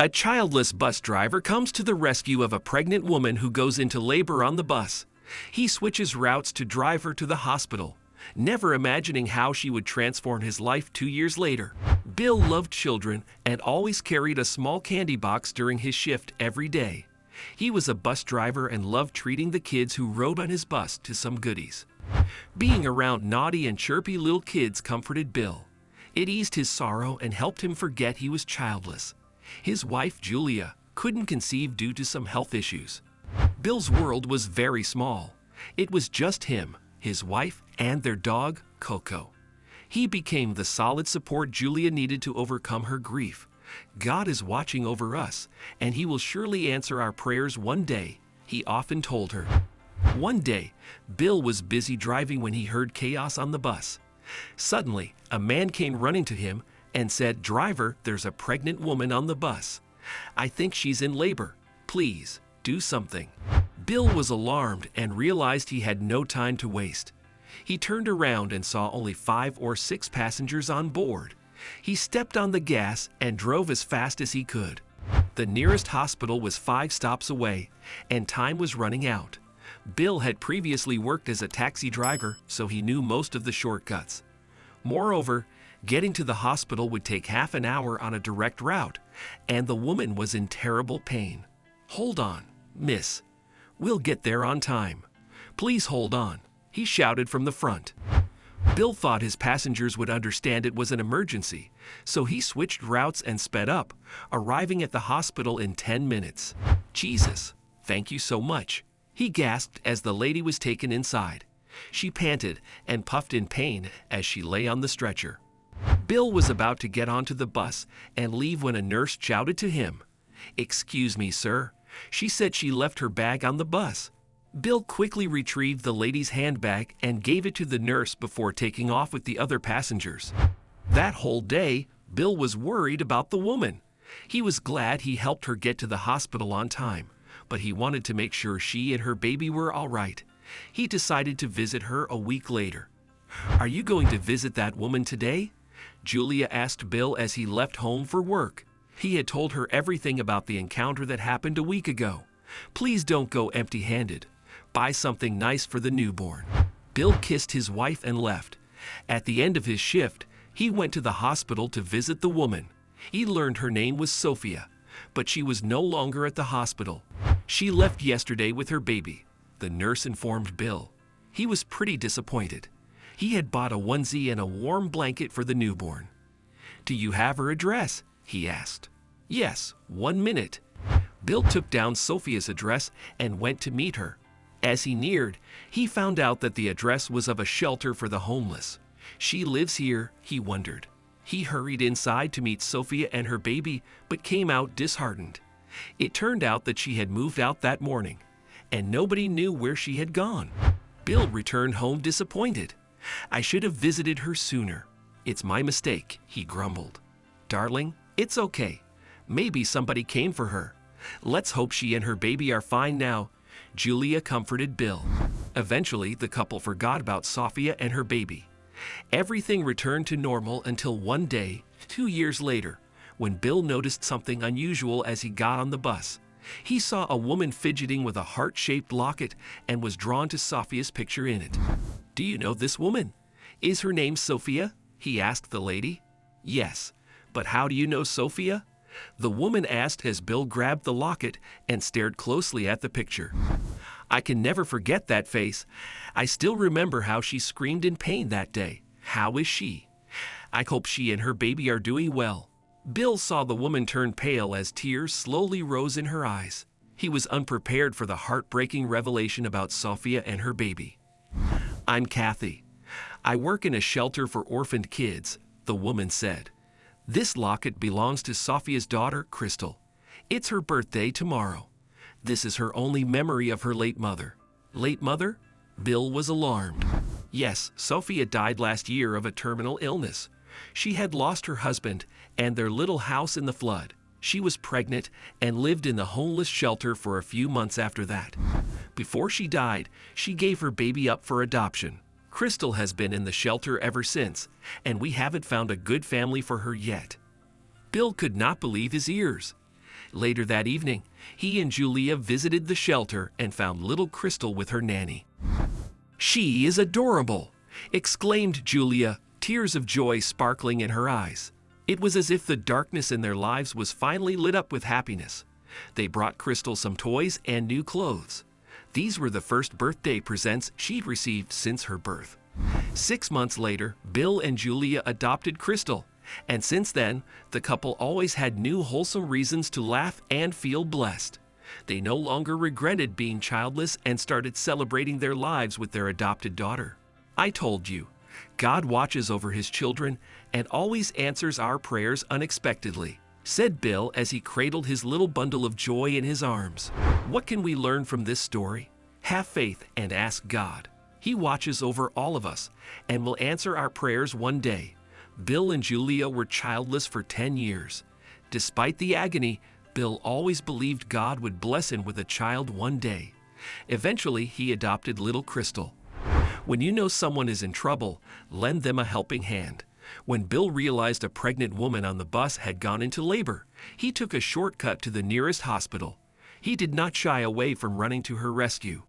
A childless bus driver comes to the rescue of a pregnant woman who goes into labor on the bus. He switches routes to drive her to the hospital, never imagining how she would transform his life 2 years later. Bill loved children and always carried a small candy box during his shift every day. He was a bus driver and loved treating the kids who rode on his bus to some goodies. Being around naughty and chirpy little kids comforted Bill. It eased his sorrow and helped him forget he was childless. His wife, Julia, couldn't conceive due to some health issues. Bill's world was very small. It was just him, his wife, and their dog, Coco. He became the solid support Julia needed to overcome her grief. God is watching over us, and He will surely answer our prayers one day, he often told her. One day, Bill was busy driving when he heard chaos on the bus. Suddenly, a man came running to him and said, "Driver, there's a pregnant woman on the bus. I think she's in labor. Please, do something." Bill was alarmed and realized he had no time to waste. He turned around and saw only 5 or 6 passengers on board. He stepped on the gas and drove as fast as he could. The nearest hospital was 5 stops away, and time was running out. Bill had previously worked as a taxi driver, so he knew most of the shortcuts. Moreover, getting to the hospital would take half an hour on a direct route, and the woman was in terrible pain. "Hold on, miss. We'll get there on time. Please hold on," he shouted from the front. Bill thought his passengers would understand it was an emergency, so he switched routes and sped up, arriving at the hospital in 10 minutes. "Jesus, thank you so much," he gasped as the lady was taken inside. She panted and puffed in pain as she lay on the stretcher. Bill was about to get onto the bus and leave when a nurse shouted to him, "Excuse me, sir. She said she left her bag on the bus." Bill quickly retrieved the lady's handbag and gave it to the nurse before taking off with the other passengers. That whole day, Bill was worried about the woman. He was glad he helped her get to the hospital on time, but he wanted to make sure she and her baby were all right. He decided to visit her a week later. "Are you going to visit that woman today?" Julia asked Bill as he left home for work. He had told her everything about the encounter that happened a week ago. "Please don't go empty-handed. Buy something nice for the newborn." Bill kissed his wife and left. At the end of his shift, he went to the hospital to visit the woman. He learned her name was Sophia, but she was no longer at the hospital. She left yesterday with her baby, the nurse informed Bill. He was pretty disappointed. He had bought a onesie and a warm blanket for the newborn. "Do you have her address?" he asked. "Yes, 1 minute." Bill took down Sophia's address and went to meet her. As he neared, he found out that the address was of a shelter for the homeless. She lives here, he wondered. He hurried inside to meet Sophia and her baby, but came out disheartened. It turned out that she had moved out that morning, and nobody knew where she had gone. Bill returned home disappointed. "I should have visited her sooner. It's my mistake," he grumbled. "Darling, it's okay. Maybe somebody came for her. Let's hope she and her baby are fine now," Julia comforted Bill. Eventually, the couple forgot about Sophia and her baby. Everything returned to normal until one day, 2 years later, when Bill noticed something unusual as he got on the bus. He saw a woman fidgeting with a heart-shaped locket and was drawn to Sophia's picture in it. "Do you know this woman? Is her name Sophia?" he asked the lady. "Yes, but how do you know Sophia?" the woman asked as Bill grabbed the locket and stared closely at the picture. "I can never forget that face. I still remember how she screamed in pain that day. How is she? I hope she and her baby are doing well." Bill saw the woman turn pale as tears slowly rose in her eyes. He was unprepared for the heartbreaking revelation about Sophia and her baby. "I'm Kathy. I work in a shelter for orphaned kids," the woman said. "This locket belongs to Sophia's daughter, Crystal. It's her birthday tomorrow. This is her only memory of her late mother." "Late mother?" Bill was alarmed. "Yes, Sophia died last year of a terminal illness. She had lost her husband and their little house in the flood. She was pregnant and lived in the homeless shelter for a few months after that. Before she died, she gave her baby up for adoption. Crystal has been in the shelter ever since, and we haven't found a good family for her yet." Bill could not believe his ears. Later that evening, he and Julia visited the shelter and found little Crystal with her nanny. "She is adorable!" exclaimed Julia, tears of joy sparkling in her eyes. It was as if the darkness in their lives was finally lit up with happiness. They brought Crystal some toys and new clothes. These were the first birthday presents she'd received since her birth. 6 months later, Bill and Julia adopted Crystal, and since then, the couple always had new wholesome reasons to laugh and feel blessed. They no longer regretted being childless and started celebrating their lives with their adopted daughter. I told you, God watches over his children and always answers our prayers unexpectedly, said Bill as he cradled his little bundle of joy in his arms. What can we learn from this story? Have faith and ask God. He watches over all of us and will answer our prayers one day. Bill and Julia were childless for 10 years. Despite the agony, Bill always believed God would bless him with a child one day. Eventually, he adopted little Crystal. When you know someone is in trouble, lend them a helping hand. When Bill realized a pregnant woman on the bus had gone into labor, he took a shortcut to the nearest hospital. He did not shy away from running to her rescue.